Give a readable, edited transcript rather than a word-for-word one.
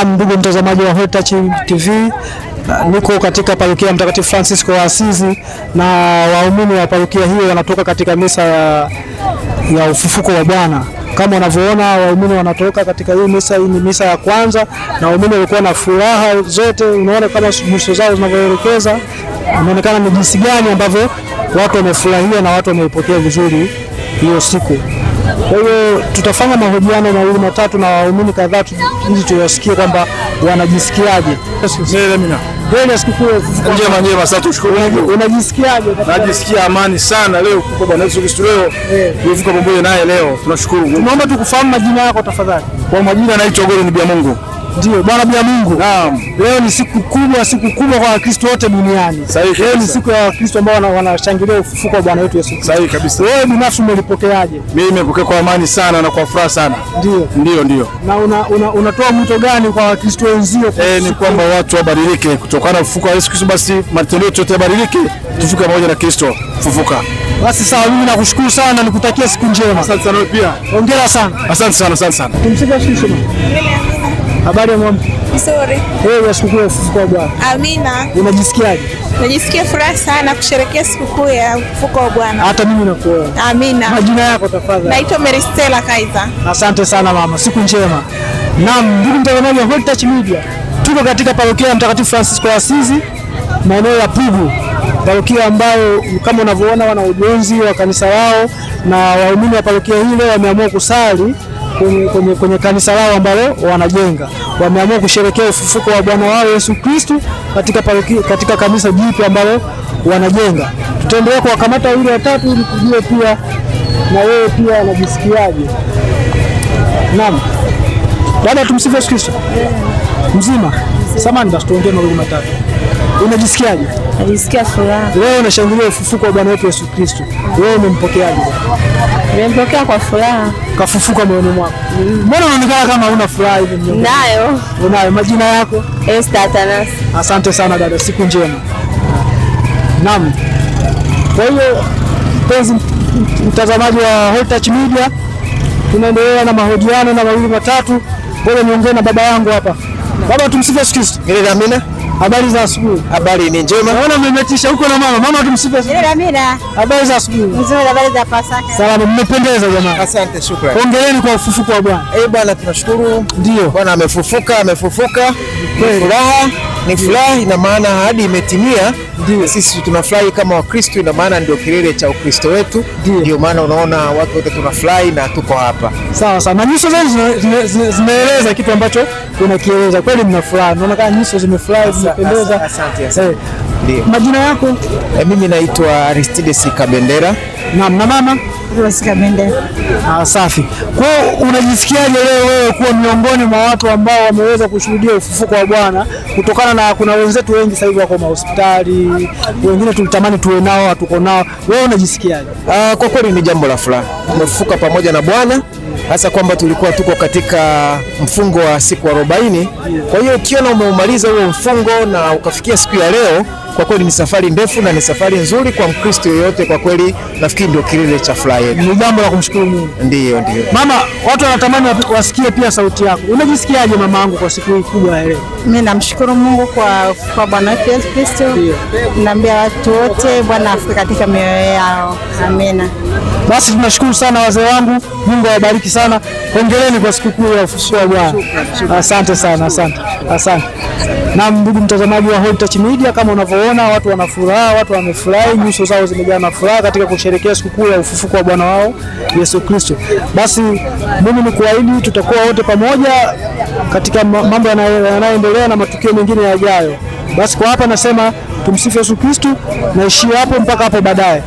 Na ndugu mtazamaji wa Holy Touch TV, niko katika parokia Mtakatifu Francisco wa Asizi na waumini wa parokia hiyo wanatoka katika misa ya ufufuko wa Bwana. Kama unavyoona waumini wanatoka katika hii misa. Hii ni misa ya kwanza na waumini walikuwa na furaha zote. Unaona kama nyuso zao zinavyoelekeza, inaonekana ni jinsi gani ambavyo watu wamefurahia na watu wameipokea vizuri hiyo siku. Kwa hiyo tutafanya mahojiano mawili matatu na waumini kadhaa ili tuwasikie kwamba wanajisikiaje. Leo sikukuu njema sana, tushukuru Mungu. Unajisikiaje? Najisikia amani sana leo kwa Bwana Yesu Kristo. Leo tumevuka pamoja naye leo. Tunashukuru Mungu. Tunaomba tukufahamu majina yako tafadhali. Kwa majina naitwa Gordon Biamungu. Ndio, Bwana Biamungu. Naam. Leo ni siku kubwa kwa Wakristo wote duniani. Sahihi. Leo ni siku ya Wakristo ambao wanashangilia ufufuko wa Bwana wetu Yesu Kristo. Sahihi kabisa. Wewe binafsi umelipokeaje? Mimi nimepokea kwa amani sana na kwa furaha sana. Ndio. Na unatoa mwito gani kwa Wakristo wenzio? Ni kwamba watu wabadilike kutokana na ufufuko wa Yesu Kristo, basi matendo yetu yote yabadilike, tufike pamoja na Kristo fufuka. Basi sawa, mimi nakushukuru sana na nikutakia siku njema. Asante sana pia. Hongera sana. Asante sana. Tumsifu Yesu Kristo. Habari ya mama? Nzuri. Wewe sikukuu ya ufufuko wa Bwana. Amina. Unajisikiaje? Najisikia furaha sana kusherehekea sikukuu ya ufufuko wa Bwana. Hata mimi nakuona. Amina. Majina yako tafadhali? Naitwa Mary Stella Kaiza. Asante sana mama, siku njema. Naam, ndugu mtazamaji wa Holy Touch Media, tuko katika parokia ya Mtakatifu Francisco wa Asizi, maeneo ya Pugu. Parokia ambayo kama unavyoona wana ujenzi wa kanisa lao, na waumini wa parokia hile wameamua kusali kwenye kanisa lao ambalo wanajenga. Wameamua kusherehekea ufufuko wa Bwana wao Yesu Kristo katika kanisa jipya ambalo wanajenga. Tutaendelea kuwakamata wale watatu ili kujue pia na wewe pia unajisikiaje. Naam. Dada, tumsifu Yesu Kristo. Mzima. Samahani basi tuongee mawili matatu. Unajisikiaje? Najisikia furaha. Wewe unashangilia ufufuko wa Bwana wetu Yesu Kristo. Wewe umempokeaje? Nimempokea kwa furaha. Kafufuka moyoni mwako. Mbona unaonekana kama huna furaha hivi mnyonge? Nayo. Unayo. Majina yako? Esther Atanasi. Asante sana dada, siku njema. Naam. Kwa hiyo mpenzi mtazamaji wa Holy Touch Media, tunaendelea na mahojiano na mawili matatu. Bora niongee na baba yangu hapa. Baba, tumsifu Yesu Kristo. Amina. Habari za asubuhi. Habari ni njema. Naona mmemetisha huko na mama. Mama, tumsifu Yesu. Amina. Habari za asubuhi. Nzuri, habari za Pasaka. Salama, mmependeza jamaa. Asante, shukrani. Hongereni kwa ufufuko wa Bwana. Bwana tunashukuru. Ndio. Bwana amefufuka. Ni furaha, ina maana ahadi imetimia. Ndio. Sisi tunafurahi kama Wakristo, ina maana ndio kilele cha Ukristo wetu. Ndio maana unaona watu wote tunafurahi na tuko hapa. Sawa sawa. Na nyuso zenu zinaeleza kitu ambacho unakieleza. Kweli mnafurahi. Naona kama nyuso zimefurahi, zimependeza. Asante. Ndio. Majina yako? Mimi naitwa Aristides Kabendera. Naam, na mama? Rose Kabendera. Safi. Kwa hiyo unajisikiaje leo wewe kuwa miongoni mwa watu ambao wameweza kushuhudia ufufuko wa Bwana, kutokana na kuna wenzetu wengi sasa hivi wako hospitali, wengine tulitamani tuwe nao hatuko nao. Wewe unajisikiaje? Kwa kweli ni jambo la furaha. Tumefufuka pamoja na Bwana, hasa kwamba tulikuwa tuko katika mfungo wa siku 40. Kwa hiyo ukiona umeumaliza huo mfungo na ukafikia siku ya leo, kwa kweli ni safari ndefu na ni safari nzuri kwa Mkristo yoyote. Kwa kweli nafikiri ndio kilele cha furaha yetu. Ni jambo la kumshukuru Mungu. Ndio. Mama, watu wanatamani wasikie pia sauti yako. Unajisikiaje mama yangu kwa siku hii kubwa ya leo? Mimi namshukuru Mungu kwa Bwana wetu Yesu Kristo. Naambia watu wote Bwana afike katika mioyo yao. Amina. Basi tunashukuru sana wazee wangu. Mungu awabariki sana. Hongereni kwa sikukuu ya ufufuko wa Bwana. Asante sana, asante. Na ndugu mtazamaji wa Holy Touch Media, kama unavyoona watu wana furaha, watu wamefurahi, nyuso zao zimejaa na furaha katika kusherehekea sikukuu ya ufufuko wa Bwana wao Yesu Kristo. Basi mimi nikuahidi tutakuwa wote pamoja katika mambo yanayoendelea na matukio mengine yajayo. Basi kwa hapa nasema tumsifu Yesu Kristo, naishia hapo mpaka hapo baadaye.